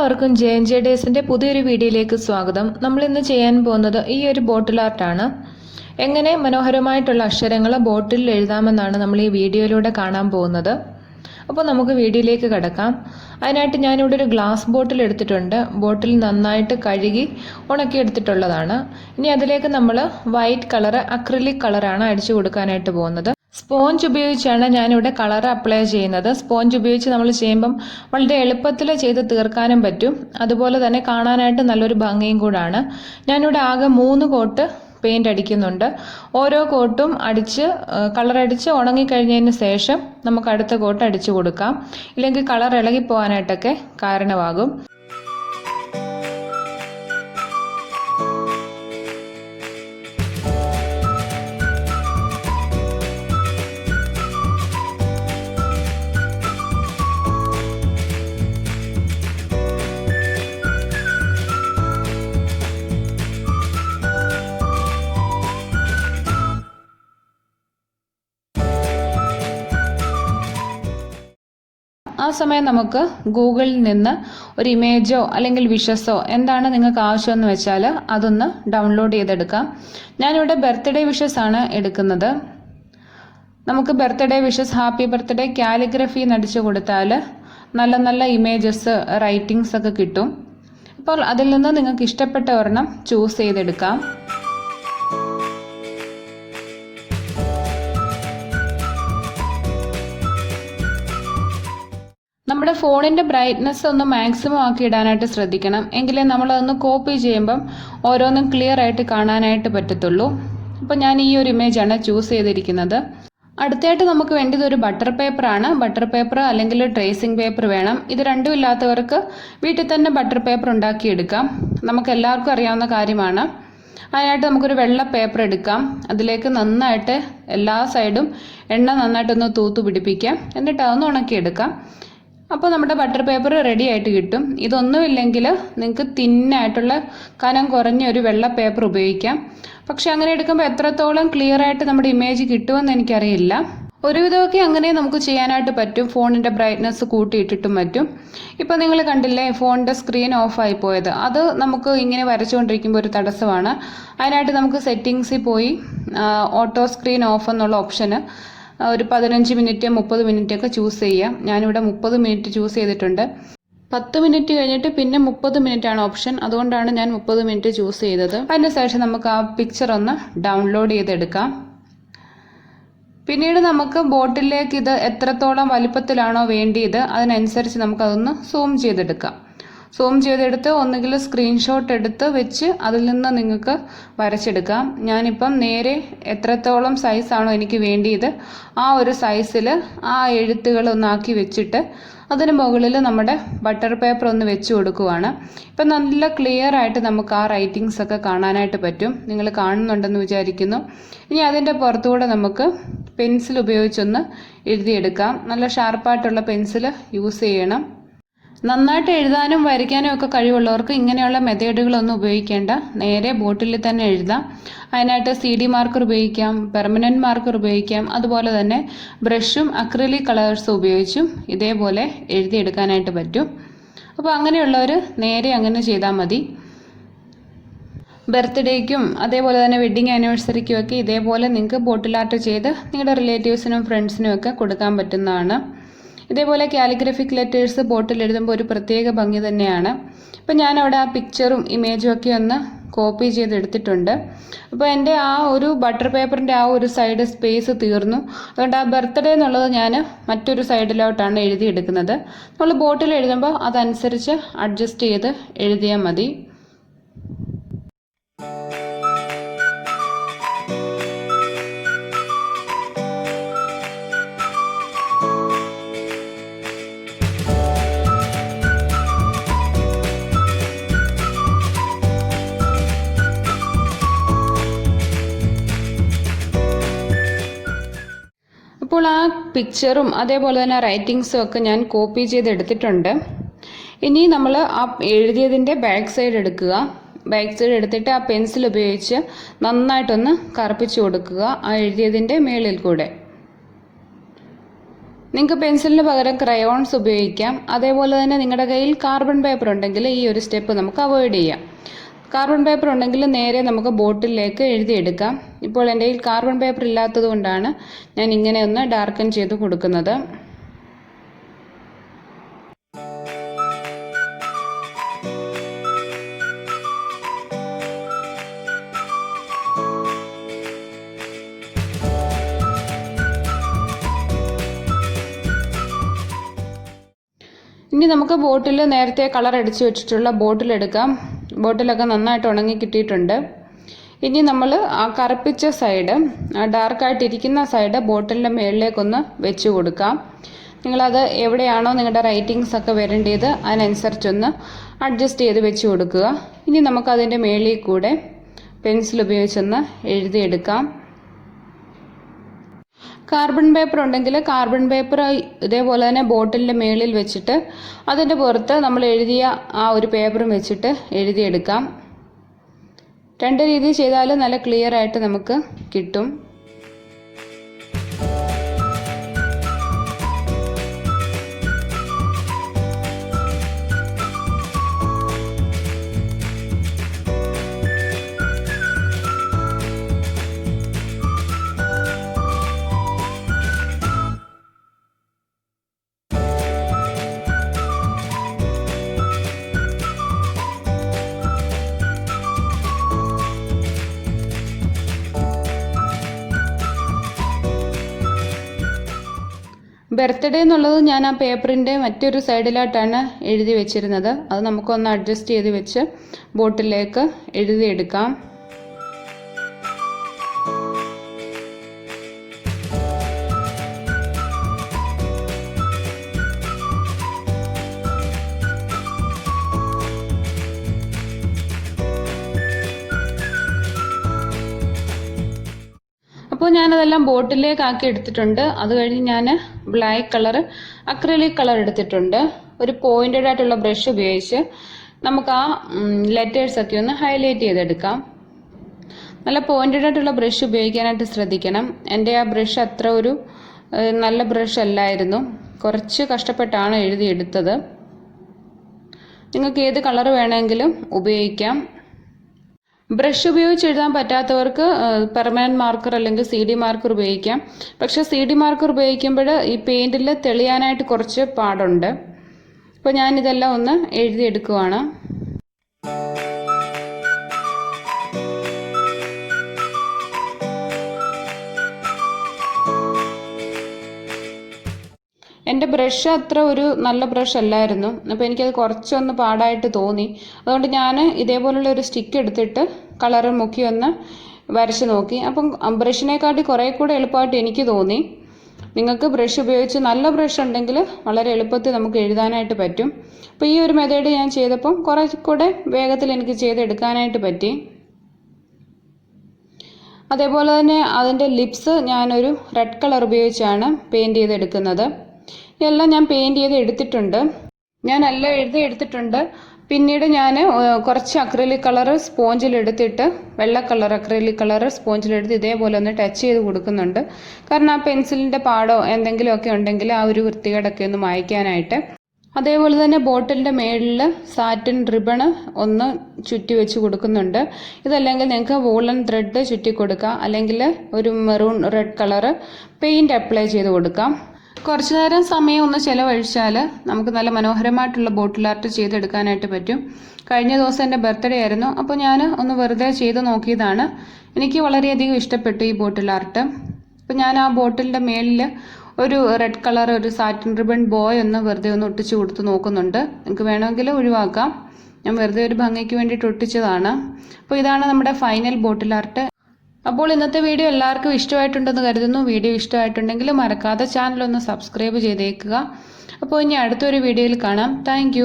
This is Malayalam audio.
എല്ലാവർക്കും ജെ ഡേയ്സിൻ്റെ പുതിയൊരു വീഡിയോയിലേക്ക് സ്വാഗതം. നമ്മൾ ഇന്ന് ചെയ്യാൻ പോകുന്നത് ഈ ഒരു ബോട്ടിൽ ആർട്ടാണ്. എങ്ങനെ മനോഹരമായിട്ടുള്ള അക്ഷരങ്ങൾ ബോട്ടിലിൽ എഴുതാമെന്നാണ് നമ്മൾ ഈ വീഡിയോയിലൂടെ കാണാൻ പോകുന്നത്. അപ്പോൾ നമുക്ക് വീഡിയോയിലേക്ക് കടക്കാം. അതിനായിട്ട് ഞാനിവിടെ ഒരു ഗ്ലാസ് ബോട്ടിൽ എടുത്തിട്ടുണ്ട്. ബോട്ടിൽ നന്നായിട്ട് കഴുകി ഉണക്കിയെടുത്തിട്ടുള്ളതാണ്. ഇനി അതിലേക്ക് നമ്മൾ വൈറ്റ് കളർ അക്രിലിക് കളറാണ് അടിച്ചു കൊടുക്കാനായിട്ട് പോകുന്നത്. സ്പോഞ്ച് ഉപയോഗിച്ചാണ് ഞാനിവിടെ കളർ അപ്ലൈ ചെയ്യുന്നത്. സ്പോഞ്ച് ഉപയോഗിച്ച് നമ്മൾ ചെയ്യുമ്പം വളരെ എളുപ്പത്തിൽ ചെയ്ത് തീർക്കാനും പറ്റും, അതുപോലെ തന്നെ കാണാനായിട്ട് നല്ലൊരു ഭംഗിയും കൂടാണ്. ഞാനിവിടെ ആകെ 3 കോട്ട് പെയിൻ്റ് അടിക്കുന്നുണ്ട്. ഓരോ കോട്ടും കളറടിച്ച് ഉണങ്ങിക്കഴിഞ്ഞതിന് ശേഷം നമുക്ക് അടുത്ത കോട്ട് അടിച്ചു കൊടുക്കാം. ഇല്ലെങ്കിൽ കളർ ഇളകിപ്പോകാനായിട്ടൊക്കെ കാരണമാകും. ആ സമയം നമുക്ക് ഗൂഗിളിൽ നിന്ന് ഒരു ഇമേജോ അല്ലെങ്കിൽ വിഷസോ എന്താണ് നിങ്ങൾക്ക് ആവശ്യമെന്ന് വെച്ചാൽ അതൊന്ന് ഡൗൺലോഡ് ചെയ്തെടുക്കാം. ഞാനിവിടെ ബർത്ത്ഡേ വിഷസ് ആണ് എടുക്കുന്നത്. നമുക്ക് birthday wishes, happy birthday, calligraphy എന്നടിച്ചു കൊടുത്താൽ നല്ല നല്ല ഇമേജസ്, റൈറ്റിങ്സ് ഒക്കെ കിട്ടും. അപ്പോൾ അതിൽ നിന്ന് നിങ്ങൾക്ക് ഇഷ്ടപ്പെട്ട ഒരെണ്ണം ചൂസ് ചെയ്തെടുക്കാം. നമ്മുടെ ഫോണിൻ്റെ ബ്രൈറ്റ്നസ് ഒന്ന് മാക്സിമം ആക്കി ഇടാനായിട്ട് ശ്രദ്ധിക്കണം. എങ്കിലേ നമ്മളതൊന്ന് കോപ്പി ചെയ്യുമ്പം ഓരോന്നും ക്ലിയർ ആയിട്ട് കാണാനായിട്ട് പറ്റത്തുള്ളൂ. അപ്പോൾ ഞാൻ ഈ ഒരു ഇമേജാണ് ചൂസ് ചെയ്തിരിക്കുന്നത്. അടുത്തായിട്ട് നമുക്ക് വേണ്ടത് ഒരു ബട്ടർ പേപ്പറാണ്. ബട്ടർ പേപ്പർ അല്ലെങ്കിൽ ട്രേസിംഗ് പേപ്പർ വേണം. ഇത് രണ്ടും ഇല്ലാത്തവർക്ക് വീട്ടിൽ തന്നെ ബട്ടർ പേപ്പർ ഉണ്ടാക്കിയെടുക്കാം. നമുക്ക് എല്ലാവർക്കും അറിയാവുന്ന കാര്യമാണ്. അതിനായിട്ട് നമുക്കൊരു വെള്ള പേപ്പർ എടുക്കാം. അതിലേക്ക് നന്നായിട്ട് എല്ലാ സൈഡും എണ്ണ നന്നായിട്ടൊന്ന് തൂത്തു പിടിപ്പിക്കാം. എന്നിട്ട് അതൊന്ന് ഉണക്കിയെടുക്കാം. അപ്പോൾ നമ്മുടെ ബട്ടർ പേപ്പർ റെഡി ആയിട്ട് കിട്ടും. ഇതൊന്നുമില്ലെങ്കിൽ നിങ്ങൾക്ക് തിന്നായിട്ടുള്ള കനം കുറഞ്ഞ ഒരു വെള്ള പേപ്പർ ഉപയോഗിക്കാം. പക്ഷെ അങ്ങനെ എടുക്കുമ്പോൾ എത്രത്തോളം ക്ലിയർ ആയിട്ട് നമ്മുടെ ഇമേജ് കിട്ടുമെന്ന് എനിക്കറിയില്ല. ഒരുവിധമൊക്കെ അങ്ങനെ നമുക്ക് ചെയ്യാനായിട്ട് പറ്റും, ഫോണിൻ്റെ ബ്രൈറ്റ്നസ് കൂട്ടിയിട്ടിട്ടും പറ്റും. ഇപ്പോൾ നിങ്ങൾ കണ്ടില്ലേ ഫോണിൻ്റെ സ്ക്രീൻ ഓഫായി പോയത്. അത് നമുക്ക് ഇങ്ങനെ വരച്ചുകൊണ്ടിരിക്കുമ്പോൾ ഒരു തടസ്സമാണ്. അതിനായിട്ട് നമുക്ക് സെറ്റിങ്സിൽ പോയി ഓട്ടോ സ്ക്രീൻ ഓഫ് എന്നുള്ള ഓപ്ഷന് ഒരു 15 മിനിറ്റ് 30 മിനിറ്റ് ഒക്കെ ചൂസ് ചെയ്യാം. ഞാനിവിടെ 30 മിനിറ്റ് ചൂസ് ചെയ്തിട്ടുണ്ട്. 10 മിനിറ്റ് കഴിഞ്ഞിട്ട് പിന്നെ 30 മിനിറ്റ് ആണ് ഓപ്ഷൻ. അതുകൊണ്ടാണ് ഞാൻ 30 മിനിറ്റ് ചൂസ് ചെയ്തത്. അതിന് ശേഷം നമുക്ക് ആ പിക്ചർ ഒന്ന് ഡൗൺലോഡ് ചെയ്തെടുക്കാം. പിന്നീട് നമുക്ക് ബോട്ടിലേക്ക് ഇത് എത്രത്തോളം വലിപ്പത്തിലാണോ വേണ്ടിയത് അതിനനുസരിച്ച് നമുക്കതൊന്ന് സൂം ചെയ്തെടുക്കാം. സൂം ചെയ്തെടുത്ത് ഒന്നുകിൽ സ്ക്രീൻഷോട്ട് എടുത്ത് വെച്ച് അതിൽ നിന്ന് നിങ്ങൾക്ക് വരച്ചെടുക്കാം. ഞാനിപ്പം നേരെ എത്രത്തോളം സൈസാണോ എനിക്ക് വേണ്ടിയത് ആ ഒരു സൈസിൽ ആ എഴുത്തുകൾ ഒന്നാക്കി വെച്ചിട്ട് അതിന് മുകളിൽ നമ്മുടെ ബട്ടർ പേപ്പർ ഒന്ന് വെച്ച് കൊടുക്കുവാണ്. ഇപ്പം നല്ല ക്ലിയർ ആയിട്ട് നമുക്ക് ആ റൈറ്റിങ്സ് ഒക്കെ കാണാനായിട്ട് പറ്റും. നിങ്ങൾ കാണുന്നുണ്ടെന്ന് വിചാരിക്കുന്നു. ഇനി അതിൻ്റെ പുറത്തുകൂടെ നമുക്ക് പെൻസിൽ ഉപയോഗിച്ചൊന്ന് എഴുതിയെടുക്കാം. നല്ല ഷാർപ്പായിട്ടുള്ള പെൻസിൽ യൂസ് ചെയ്യണം. നന്നായിട്ട് എഴുതാനും വരയ്ക്കാനും ഒക്കെ കഴിവുള്ളവർക്ക് ഇങ്ങനെയുള്ള മെത്തേഡുകളൊന്നും ഉപയോഗിക്കേണ്ട, നേരെ ബോട്ടിൽ തന്നെ എഴുതാം. അതിനായിട്ട് CD മാർക്കർ ഉപയോഗിക്കാം, പെർമനൻറ്റ് മാർക്കർ ഉപയോഗിക്കാം. അതുപോലെ തന്നെ ബ്രഷും അക്രിലിക് കളേഴ്സും ഉപയോഗിച്ചും ഇതേപോലെ എഴുതിയെടുക്കാനായിട്ട് പറ്റും. അപ്പോൾ അങ്ങനെയുള്ളവർ നേരെ അങ്ങനെ ചെയ്താൽ മതി. ബർത്ത്ഡേക്കും അതേപോലെ തന്നെ വെഡ്ഡിങ് ആനിവേഴ്സറിക്കും ഒക്കെ ഇതേപോലെ നിങ്ങൾക്ക് ബോട്ടിൽ ആർട്ട് ചെയ്ത് നിങ്ങളുടെ റിലേറ്റീവ്സിനും ഫ്രണ്ട്സിനും ഒക്കെ കൊടുക്കാൻ പറ്റുന്നതാണ്. ഇതേപോലെ കാലിഗ്രഫിക് ലെറ്റേഴ്സ് ബോട്ടിൽ എഴുതുമ്പോൾ ഒരു പ്രത്യേക ഭംഗി തന്നെയാണ്. ഇപ്പം ഞാനവിടെ ആ പിക്ചറും ഇമേജും ഒക്കെ ഒന്ന് കോപ്പി ചെയ്തെടുത്തിട്ടുണ്ട്. അപ്പോൾ എൻ്റെ ആ ഒരു ബട്ടർ പേപ്പറിൻ്റെ ആ ഒരു സൈഡ് സ്പേസ് തീർന്നു. അതുകൊണ്ട് ആ ബർത്ത്ഡേ എന്നുള്ളത് ഞാൻ മറ്റൊരു സൈഡിലോട്ടാണ് എഴുതിയെടുക്കുന്നത്. നമ്മൾ ബോട്ടിൽ എഴുതുമ്പോൾ അതനുസരിച്ച് അഡ്ജസ്റ്റ് ചെയ്ത് എഴുതിയാൽ മതി. അപ്പോൾ ആ പിക്ചറും അതേപോലെ തന്നെ റൈറ്റിങ്സും ഒക്കെ ഞാൻ കോപ്പി ചെയ്തെടുത്തിട്ടുണ്ട്. ഇനി നമ്മൾ ആ എഴുതിയതിൻ്റെ ബാക്ക് സൈഡ് എടുക്കുക. ബാക്ക് സൈഡ് എടുത്തിട്ട് ആ പെൻസിൽ ഉപയോഗിച്ച് നന്നായിട്ടൊന്ന് കറുപ്പിച്ചു കൊടുക്കുക ആ എഴുതിയതിൻ്റെ മേളിൽ കൂടെ. നിങ്ങൾക്ക് പെൻസിലിന് പകരം ക്രയോൺസ് ഉപയോഗിക്കാം. അതേപോലെ തന്നെ നിങ്ങളുടെ കയ്യിൽ കാർബൺ പേപ്പർ ഉണ്ടെങ്കിൽ ഈ ഒരു സ്റ്റെപ്പ് നമുക്ക് അവോയ്ഡ് ചെയ്യാം. കാർബൺ പേപ്പർ ഉണ്ടെങ്കിൽ നേരെ നമുക്ക് ബോട്ടിലേക്ക് എഴുതിയെടുക്കാം. ഇപ്പോൾ എൻ്റെ കയ്യിൽ കാർബൺ പേപ്പർ ഇല്ലാത്തത് കൊണ്ടാണ് ഞാൻ ഇങ്ങനെ ഒന്ന് ഡാർക്കൻ ചെയ്ത് കൊടുക്കുന്നത്. ഇനി നമുക്ക് ബോട്ടിൽ നേരത്തെ കളർ അടിച്ച് വെച്ചിട്ടുള്ള ബോട്ടിൽ എടുക്കാം. ബോട്ടിലൊക്കെ നന്നായിട്ട് ഉണങ്ങി കിട്ടിയിട്ടുണ്ട്. ഇനി നമ്മൾ ആ കറുപ്പിച്ച സൈഡ്, ആ ഡാർക്കായിട്ടിരിക്കുന്ന സൈഡ് ബോട്ടിലിൻ്റെ മുകളിലേക്കൊന്ന് വെച്ച് കൊടുക്കാം. നിങ്ങളത് എവിടെയാണോ നിങ്ങളുടെ റൈറ്റിങ്സ് ഒക്കെ വരേണ്ടത് അതിനനുസരിച്ചൊന്ന് അഡ്ജസ്റ്റ് ചെയ്ത് വെച്ച് കൊടുക്കുക. ഇനി നമുക്കതിൻ്റെ മുകളിൽ കൂടെ പെൻസിൽ ഉപയോഗിച്ചൊന്ന് എഴുതിയെടുക്കാം. കാർബൺ പേപ്പർ ഉണ്ടെങ്കിൽ കാർബൺ പേപ്പർ ഇതേപോലെ തന്നെ ബോട്ടിലിൻ്റെ മുകളിൽ വെച്ചിട്ട് അതിൻ്റെ പുറത്ത് നമ്മൾ എഴുതിയ ആ ഒരു പേപ്പറും വെച്ചിട്ട് എഴുതിയെടുക്കാം. രണ്ട് രീതിയിൽ ചെയ്താലും നല്ല ക്ലിയർ ആയിട്ട് നമുക്ക് കിട്ടും. ബർത്ത്ഡേ എന്നുള്ളത് ഞാൻ ആ പേപ്പറിൻ്റെ മറ്റൊരു സൈഡിലായിട്ടാണ് എഴുതി വെച്ചിരുന്നത്. അത് നമുക്കൊന്ന് അഡ്ജസ്റ്റ് ചെയ്ത് വെച്ച് ബോട്ടിലേക്ക് എഴുതിയെടുക്കാം. അപ്പോൾ ഞാനതെല്ലാം ബോട്ടിലേക്ക് ആക്കി എടുത്തിട്ടുണ്ട്. അത് കഴിഞ്ഞ് ഞാൻ ബ്ലാക്ക് കളർ അക്രിലിക് കളർ എടുത്തിട്ടുണ്ട്. ഒരു പോയിന്റഡ് ആയിട്ടുള്ള ബ്രഷ് ഉപയോഗിച്ച് നമുക്ക് ആ ലെറ്റേഴ്സൊക്കെ ഒന്ന് ഹൈലൈറ്റ് ചെയ്തെടുക്കാം. നല്ല പോയിന്റഡ് ആയിട്ടുള്ള ബ്രഷ് ഉപയോഗിക്കാനായിട്ട് ശ്രദ്ധിക്കണം. എൻ്റെ ആ ബ്രഷ് അത്ര ഒരു നല്ല ബ്രഷ് അല്ലായിരുന്നു. കുറച്ച് കഷ്ടപ്പെട്ടാണ് എഴുതിയെടുത്തത്. നിങ്ങൾക്ക് ഏത് കളർ വേണമെങ്കിലും ഉപയോഗിക്കാം. ബ്രഷ് ഉപയോഗിച്ച് എഴുതാൻ പറ്റാത്തവർക്ക് പെർമനൻറ്റ് മാർക്കർ അല്ലെങ്കിൽ CD മാർക്കർ ഉപയോഗിക്കാം. പക്ഷേ CD മാർക്കർ ഉപയോഗിക്കുമ്പോൾ ഈ പെയിൻറ്റിൽ തെളിയാനായിട്ട് കുറച്ച് പാടുണ്ട്. അപ്പോൾ ഞാനിതെല്ലാം ഒന്ന് എഴുതിയെടുക്കുവാണ്. എൻ്റെ ബ്രഷ് അത്ര ഒരു നല്ല ബ്രഷ് അല്ലായിരുന്നു. അപ്പോൾ എനിക്കത് കുറച്ചൊന്ന് പാടായിട്ട് തോന്നി. അതുകൊണ്ട് ഞാൻ ഇതേപോലുള്ള ഒരു സ്റ്റിക്ക് എടുത്തിട്ട് കളർ മുക്കി ഒന്ന് വരച്ച് നോക്കി. അപ്പം ബ്രഷിനെക്കാട്ടി കുറേ കൂടെ എളുപ്പമായിട്ട് എനിക്ക് തോന്നി. നിങ്ങൾക്ക് ബ്രഷ് ഉപയോഗിച്ച് നല്ല ബ്രഷ് ഉണ്ടെങ്കിൽ വളരെ എളുപ്പത്തിൽ നമുക്ക് എഴുതാനായിട്ട് പറ്റും. അപ്പോൾ ഈ ഒരു മെത്തേഡ് ഞാൻ ചെയ്തപ്പം കുറേ കൂടെ വേഗത്തിൽ എനിക്ക് ചെയ്തെടുക്കാനായിട്ട് പറ്റി. അതേപോലെ തന്നെ അതിൻ്റെ ലിപ്സ് ഞാനൊരു റെഡ് കളർ ഉപയോഗിച്ചാണ് പെയിൻറ്റ് ചെയ്തെടുക്കുന്നത്. ഇതെല്ലാം ഞാൻ പെയിൻറ്റ് ചെയ്ത് എടുത്തിട്ടുണ്ട്. ഞാൻ എല്ലാം എഴുതി എടുത്തിട്ടുണ്ട്. പിന്നീട് ഞാൻ കുറച്ച് അക്രിലിക് കളർ സ്പോഞ്ചിലെടുത്തിട്ട് വെള്ള കളർ അക്രിലിക് കളർ സ്പോഞ്ചിലെടുത്ത് ഇതേപോലെ ഒന്ന് ടച്ച് ചെയ്ത് കൊടുക്കുന്നുണ്ട്. കാരണം ആ പെൻസിലിൻ്റെ പാടോ എന്തെങ്കിലുമൊക്കെ ഉണ്ടെങ്കിൽ ആ ഒരു വൃത്തികേടൊക്കെ ഒന്ന് മായ്ക്കാനായിട്ട്. അതേപോലെ തന്നെ ബോട്ടിലിൻ്റെ മേളിൽ സാറ്റിൻ റിബണ് ഒന്ന് ചുറ്റി വെച്ച് കൊടുക്കുന്നുണ്ട്. ഇതല്ലെങ്കിൽ നിങ്ങൾക്ക് വൂളൻ ത്രെഡ് ചുറ്റി കൊടുക്കാം, അല്ലെങ്കിൽ ഒരു maroon red colour paint apply ചെയ്ത് കൊടുക്കാം. കുറച്ചു നേരം സമയം ഒന്ന് ചിലവഴിച്ചാൽ നമുക്ക് നല്ല മനോഹരമായിട്ടുള്ള ബോട്ടിൽ ആർട്ട് ചെയ്തെടുക്കാനായിട്ട് പറ്റും. കഴിഞ്ഞ ദിവസം എൻ്റെ ബർത്ത്ഡേ ആയിരുന്നു. അപ്പോൾ ഞാൻ ഒന്ന് വെറുതെ ചെയ്ത് നോക്കിയതാണ്. എനിക്ക് വളരെയധികം ഇഷ്ടപ്പെട്ടു ഈ ബോട്ടിൽ ആർട്ട്. അപ്പോൾ ഞാൻ ആ ബോട്ടിലിൻ്റെ മേലിൽ ഒരു റെഡ് കളർ ഒരു സാറ്റിൻ റിബൺ ബോയ് ഒന്ന് വെറുതെ ഒന്ന് ഒട്ടിച്ച് കൊടുത്ത് നോക്കുന്നുണ്ട്. നിങ്ങൾക്ക് വേണമെങ്കിൽ ഒഴിവാക്കാം. ഞാൻ വെറുതെ ഒരു ഭംഗിക്ക് വേണ്ടിയിട്ട് ഒട്ടിച്ചതാണ്. അപ്പോൾ ഇതാണ് നമ്മുടെ ഫൈനൽ ബോട്ടിൽ ആർട്ട്. അപ്പോൾ ഇന്നത്തെ വീഡിയോ എല്ലാവർക്കും ഇഷ്ടമായിട്ടുണ്ടെന്ന് കരുതുന്നു. വീഡിയോ ഇഷ്ടമായിട്ടുണ്ടെങ്കിൽ മറക്കാതെ ചാനൽ ഒന്ന് സബ്സ്ക്രൈബ് ചെയ്തേക്കുക. അപ്പോൾ ഇനി അടുത്തൊരു വീഡിയോയിൽ കാണാം. താങ്ക്